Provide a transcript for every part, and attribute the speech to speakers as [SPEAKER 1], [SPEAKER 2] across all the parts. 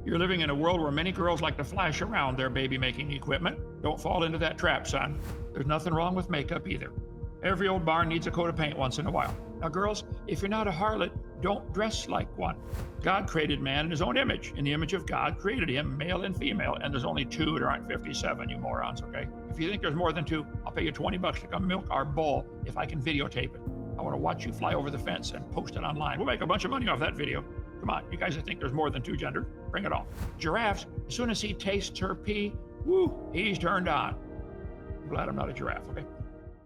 [SPEAKER 1] You're living in a world where many girls like to flash around their baby-making equipment. Don't fall into that trap, son. There's nothing wrong with makeup either. Every old barn needs a coat of paint once in a while. Now, girls, if you're not a harlot, don't dress like one. God created man in his own image. In the image of God created him, male and female, and there's only two. There aren't 57, you morons, okay? If you think there's more than two, I'll pay you $20 to come milk our bull if I can videotape it. I want to watch you fly over the fence and post it online. We'll make a bunch of money off that video. Come on, you guys that think there's more than two genders, bring it on. Giraffes, as soon as he tastes her pee, woo, he's turned on. I'm glad I'm not a giraffe, okay?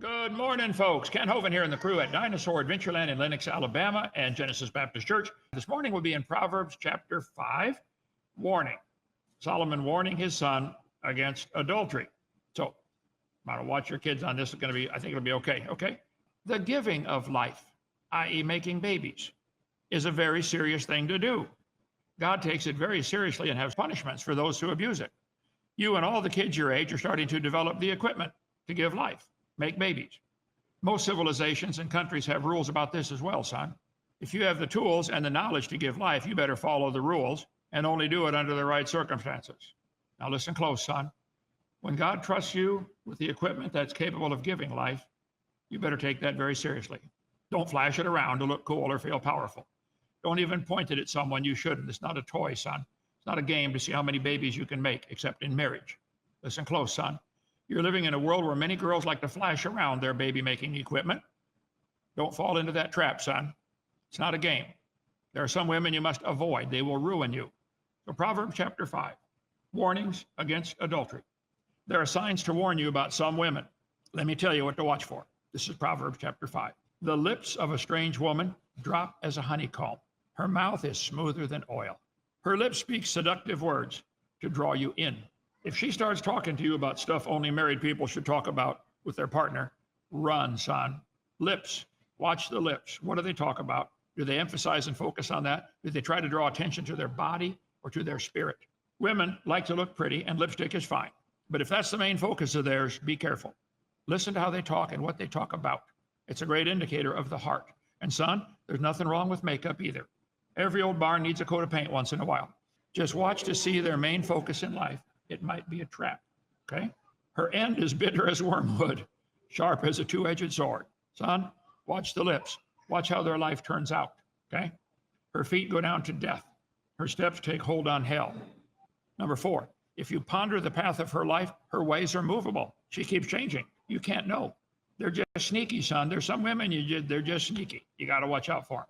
[SPEAKER 1] Good morning, folks. Ken Hovind here in the crew at Dinosaur Adventureland in Lenox, Alabama, and Genesis Baptist Church. This morning we'll be in Proverbs chapter 5, warning. Solomon warning his son against adultery. So, I'm going to watch your kids on this. It's going to be, I think it'll be okay, okay? The giving of life, i.e. making babies, is a very serious thing to do. God takes it very seriously and has punishments for those who abuse it. You and all the kids your age are starting to develop the equipment to give life. Make babies. Most civilizations and countries have rules about this as well, son. If you have the tools and the knowledge to give life, you better follow the rules and only do it under the right circumstances. Now listen close, son. When God trusts you with the equipment that's capable of giving life, you better take that very seriously. Don't flash it around to look cool or feel powerful. Don't even point it at someone you shouldn't. It's not a toy, son. It's not a game to see how many babies you can make, except in marriage. Listen close, son. You're living in a world where many girls like to flash around their baby-making equipment. Don't fall into that trap, son. It's not a game. There are some women you must avoid. They will ruin you. So Proverbs chapter 5, warnings against adultery. There are signs to warn you about some women. Let me tell you what to watch for. This is Proverbs chapter 5. The lips of a strange woman drop as a honeycomb. Her mouth is smoother than oil. Her lips speak seductive words to draw you in. If she starts talking to you about stuff only married people should talk about with their partner, run, son. Lips. Watch the lips. What do they talk about? Do they emphasize and focus on that? Do they try to draw attention to their body or to their spirit? Women like to look pretty, and lipstick is fine. But if that's the main focus of theirs, be careful. Listen to how they talk and what they talk about. It's a great indicator of the heart. And son, there's nothing wrong with makeup either. Every old barn needs a coat of paint once in a while. Just watch to see their main focus in life. It might be a trap, okay? Her end is bitter as wormwood, sharp as a two-edged sword. Son, watch the lips. Watch how their life turns out, okay? Her feet go down to death. Her steps take hold on hell. Number 4, if you ponder the path of her life, her ways are movable. She keeps changing. You can't know. They're just sneaky, son. There's some women, they're just sneaky. You got to watch out for them.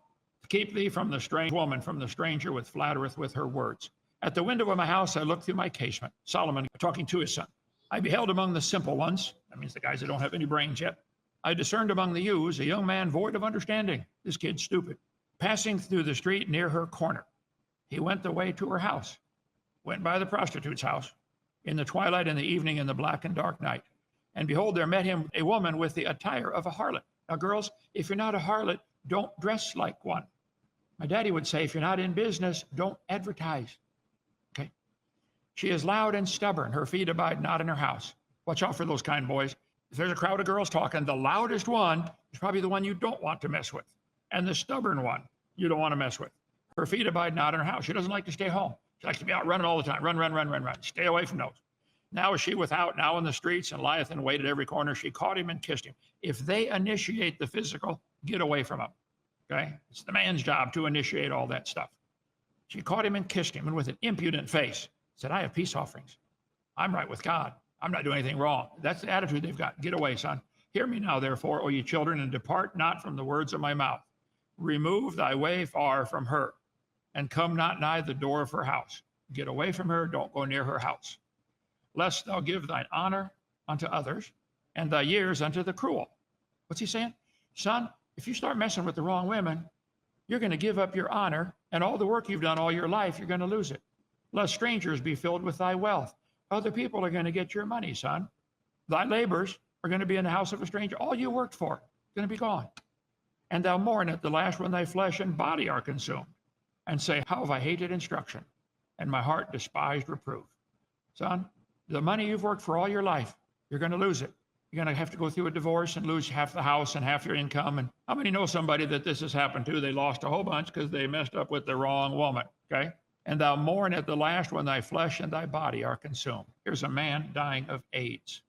[SPEAKER 1] Keep thee from the strange woman, from the stranger which flattereth with her words. At the window of my house, I looked through my casement. Solomon talking to his son. I beheld among the simple ones, that means the guys that don't have any brains yet. I discerned among the youths a young man void of understanding. This kid's stupid. Passing through the street near her corner. He went the way to her house. Went by the prostitute's house. In the twilight, in the evening, in the black and dark night. And behold, there met him a woman with the attire of a harlot. Now, girls, if you're not a harlot, don't dress like one. My daddy would say, if you're not in business, don't advertise. Okay? She is loud and stubborn. Her feet abide not in her house. Watch out for those kind boys. If there's a crowd of girls talking, the loudest one is probably the one you don't want to mess with. And the stubborn one you don't want to mess with. Her feet abide not in her house. She doesn't like to stay home. She likes to be out running all the time. Run, run, run, run, run. Stay away from those. Now is she without, now in the streets, and lieth in wait at every corner. She caught him and kissed him. If they initiate the physical, get away from them. Okay? It's the man's job to initiate all that stuff. She caught him and kissed him, and with an impudent face said, I have peace offerings. I'm right with God. I'm not doing anything wrong. That's the attitude they've got. Get away, son. Hear me now, therefore, O ye children, and depart not from the words of my mouth. Remove thy way far from her, and come not nigh the door of her house. Get away from her. Don't go near her house. Lest thou give thine honor unto others, and thy years unto the cruel. What's he saying? Son, if you start messing with the wrong women, you're going to give up your honor, and all the work you've done all your life, you're going to lose it. Lest strangers be filled with thy wealth. Other people are going to get your money, son. Thy labors are going to be in the house of a stranger. All you worked for is going to be gone. And thou mourn at the last when thy flesh and body are consumed, and say, how have I hated instruction, and my heart despised reproof. Son, the money you've worked for all your life, you're going to lose it. You're going to have to go through a divorce and lose half the house and half your income. And how many know somebody that this has happened to? They lost a whole bunch because they messed up with the wrong woman, okay? and thou mourn at the last when thy flesh and thy body are consumed. Here's a man dying of AIDS.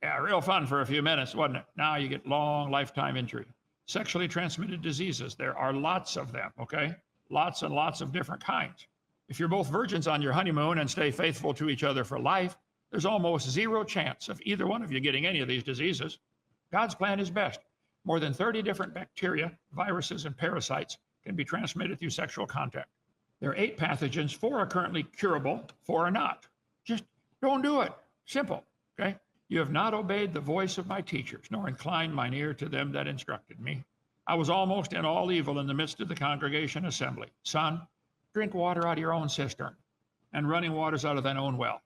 [SPEAKER 1] Yeah, real fun for a few minutes, wasn't it? Now you get long lifetime injury. Sexually transmitted diseases, there are lots of them, okay? Lots and lots of different kinds. If you're both virgins on your honeymoon and stay faithful to each other for life, there's almost zero chance of either one of you getting any of these diseases. God's plan is best. More than 30 different bacteria, viruses, and parasites can be transmitted through sexual contact. There are 8 pathogens. 4 are currently curable, 4 are not. Just don't do it. Simple, okay? You have not obeyed the voice of my teachers, nor inclined mine ear to them that instructed me. I was almost in all evil in the midst of the congregation assembly. Son, drink water out of your own cistern, and running waters out of thine own well.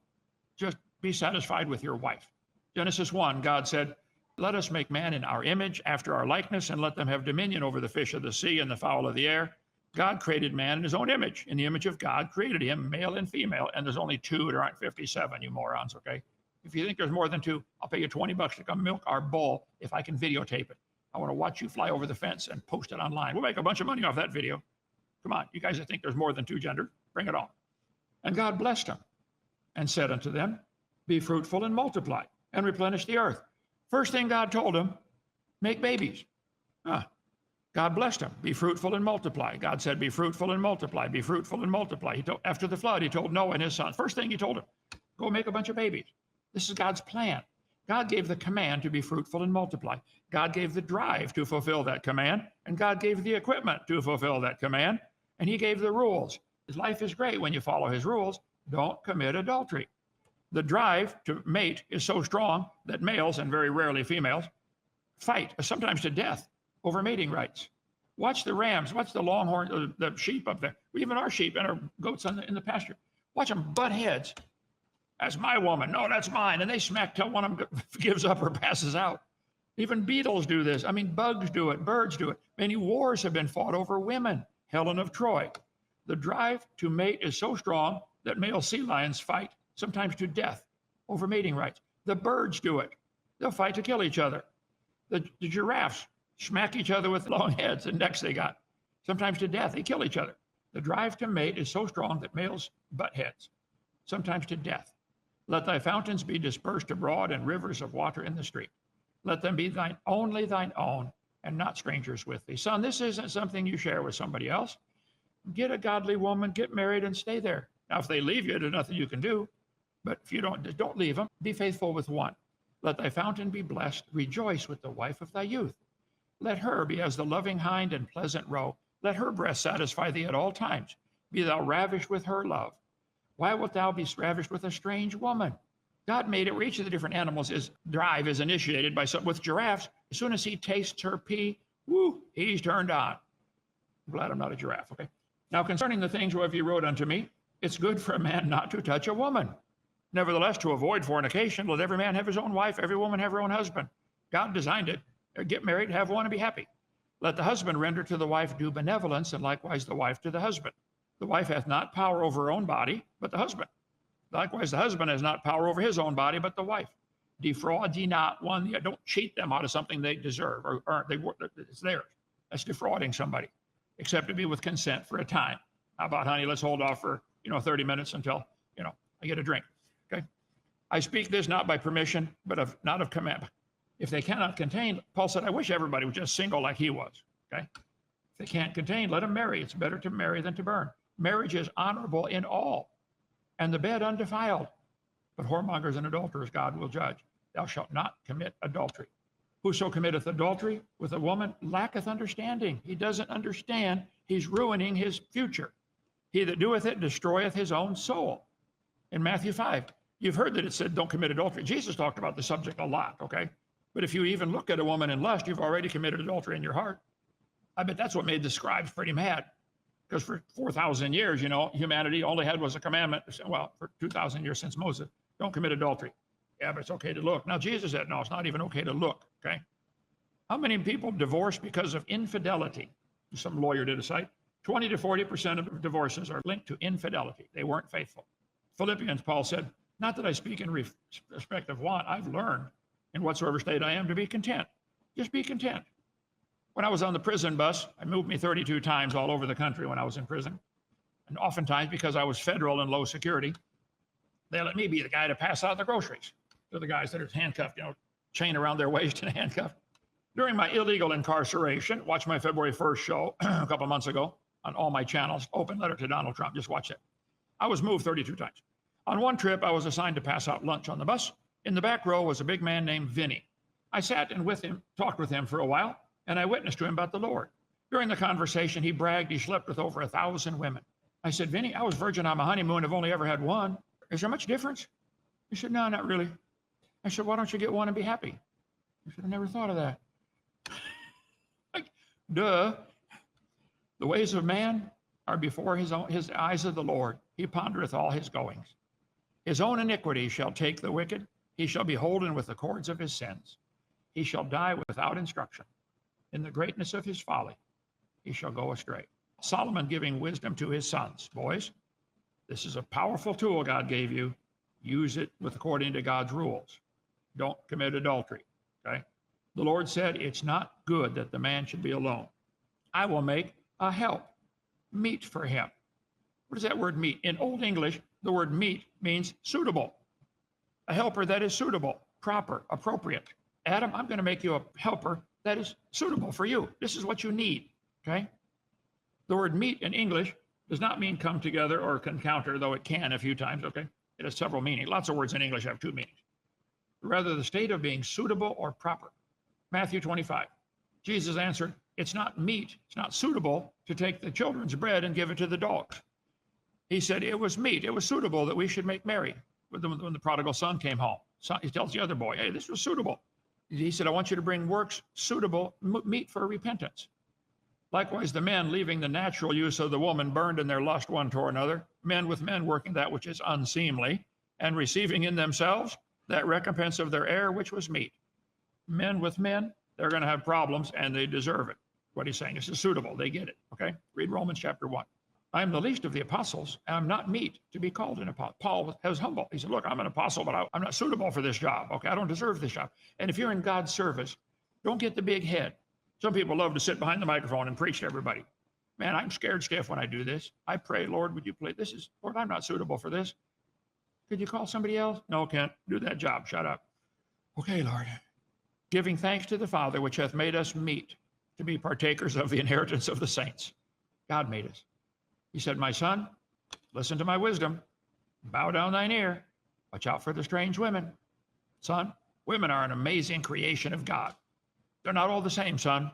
[SPEAKER 1] Just be satisfied with your wife. Genesis 1, God said, let us make man in our image, after our likeness, and let them have dominion over the fish of the sea and the fowl of the air. God created man in his own image. In the image of God created him, male and female. And there's only 2, there aren't 57, you morons, okay? If you think there's more than 2, I'll pay you $20 to come milk our bull if I can videotape it. I want to watch you fly over the fence and post it online. We'll make a bunch of money off that video. Come on, you guys that think there's more than 2 genders, bring it on. And God blessed them and said unto them, be fruitful and multiply and replenish the earth. First thing God told him, make babies. God blessed him, be fruitful and multiply. God said, be fruitful and multiply, be fruitful and multiply. After the flood, he told Noah and his son, first thing he told him, go make a bunch of babies. This is God's plan. God gave the command to be fruitful and multiply. God gave the drive to fulfill that command, and God gave the equipment to fulfill that command, and he gave the rules. His life is great when you follow his rules. Don't commit adultery. The drive to mate is so strong that males, and very rarely females, fight, sometimes to death, over mating rights. Watch the rams, watch the longhorn, the sheep up there, even our sheep and our goats in the pasture. Watch them butt heads. That's my woman. No, that's mine. And they smack till one of them gives up or passes out. Even beetles do this. I mean, bugs do it, birds do it. Many wars have been fought over women. Helen of Troy. The drive to mate is so strong that male sea lions fight, sometimes to death, over mating rights. The birds do it. They'll fight to kill each other. The giraffes smack each other with long heads and necks they got, sometimes to death. They kill each other. The drive to mate is so strong that males butt heads, sometimes to death. Let thy fountains be dispersed abroad and rivers of water in the street. Let them be only thine own, and not strangers with thee. Son, this isn't something you share with somebody else. Get a godly woman, get married, and stay there. Now, if they leave you, there's nothing you can do. But if you don't leave them. Be faithful with one. Let thy fountain be blessed. Rejoice with the wife of thy youth. Let her be as the loving hind and pleasant roe. Let her breast satisfy thee at all times. Be thou ravished with her love. Why wilt thou be ravished with a strange woman? God made it where each of the different animals' drive is initiated by with giraffes. As soon as he tastes her pee, woo, he's turned on. I'm glad I'm not a giraffe, okay? Now concerning the things whereof you wrote unto me, it's good for a man not to touch a woman. Nevertheless, to avoid fornication, let every man have his own wife, every woman have her own husband. God designed it. Get married, have one, and be happy. Let the husband render to the wife due benevolence, and likewise the wife to the husband. The wife hath not power over her own body, but the husband. Likewise, the husband has not power over his own body, but the wife. Defraud ye not one. Don't cheat them out of something they deserve or earn. It's theirs. That's defrauding somebody, except to be with consent for a time. How about, honey, let's hold off for 30 minutes until I get a drink. Okay. I speak this not by permission, but not of command. If they cannot contain, Paul said, I wish everybody was just single like he was. Okay. If they can't contain, let them marry. It's better to marry than to burn. Marriage is honorable in all, and the bed undefiled. But whoremongers and adulterers God will judge. Thou shalt not commit adultery. Whoso committeth adultery with a woman lacketh understanding. He doesn't understand. He's ruining his future. He that doeth it destroyeth his own soul. In Matthew 5, you've heard that it said don't commit adultery. Jesus talked about the subject a lot, okay? But if you even look at a woman in lust, you've already committed adultery in your heart. I bet that's what made the scribes pretty mad. Because for 4,000 years, humanity only had was a commandment. Well, for 2,000 years since Moses, don't commit adultery. Yeah, but it's okay to look. Now, Jesus said, no, it's not even okay to look, okay? How many people divorce because of infidelity? Some lawyer did a site. 20 to 40% of divorces are linked to infidelity. They weren't faithful. Philippians, Paul said, not that I speak in respect of want. I've learned in whatsoever state I am to be content. Just be content. When I was on the prison bus, I moved me 32 times all over the country when I was in prison. And oftentimes, because I was federal and low security, they let me be the guy to pass out the groceries to the guys that are handcuffed, chain around their waist and handcuffed. During my illegal incarceration, watch my February 1st show a couple months ago on all my channels, Open Letter to Donald Trump. Just watch it. I was moved 32 times. On one trip, I was assigned to pass out lunch on the bus. In the back row was a big man named Vinny. I sat and with him, talked with him for a while, and I witnessed to him about the Lord. During the conversation, he bragged he slept with over 1,000 women. I said, Vinny, I was virgin on my honeymoon. I've only ever had one. Is there much difference? He said, no, not really. I said, why don't you get one and be happy? He said, I never thought of that. Like, duh. The ways of man are before his eyes of the Lord. He pondereth all his goings. His own iniquity shall take the wicked. He shall be holden with the cords of his sins. He shall die without instruction. In the greatness of his folly, he shall go astray. Solomon giving wisdom to his sons. Boys, this is a powerful tool God gave you. Use it according to God's rules. Don't commit adultery, okay? The Lord said, it's not good that the man should be alone. I will make a help meet for him. What does that word meet? In Old English, the word meet means suitable. A helper that is suitable, proper, appropriate. Adam, I'm going to make you a helper that is suitable for you. This is what you need, okay? The word meet in English does not mean come together or encounter, though it can a few times, okay? It has several meanings. Lots of words in English have two meanings. Rather, the state of being suitable or proper. Matthew 25. Jesus answered, it's not meet, it's not suitable to take the children's bread and give it to the dogs. He said it was meet, it was suitable that we should make merry when the prodigal son came home. So he tells the other boy, hey, this was suitable. He said, I want you to bring works suitable, meet for repentance. Likewise, the men leaving the natural use of the woman burned in their lust one toward another, men with men working that which is unseemly, and receiving in themselves that recompense of their error which was meet. Men with men, they're going to have problems, and they deserve it. What he's saying, this is suitable. They get it, okay? Read Romans chapter 1. I am the least of the apostles, and I'm not meet to be called an apostle. Paul was humble. He said, look, I'm an apostle, but I'm not suitable for this job, okay? I don't deserve this job. And if you're in God's service, don't get the big head. Some people love to sit behind the microphone and preach to everybody. Man, I'm scared stiff when I do this. I pray, Lord, would you please, Lord, I'm not suitable for this. Could you call somebody else? No, can't do that job. Shut up. Okay, Lord. Giving thanks to the Father, which hath made us meet to be partakers of the inheritance of the saints. God made us. He said, my son, listen to my wisdom. Bow down thine ear. Watch out for the strange women. Son, women are an amazing creation of God. They're not all the same, son.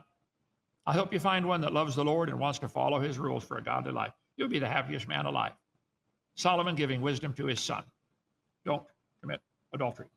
[SPEAKER 1] I hope you find one that loves the Lord and wants to follow his rules for a godly life. You'll be the happiest man alive. Solomon giving wisdom to his son. Don't commit adultery.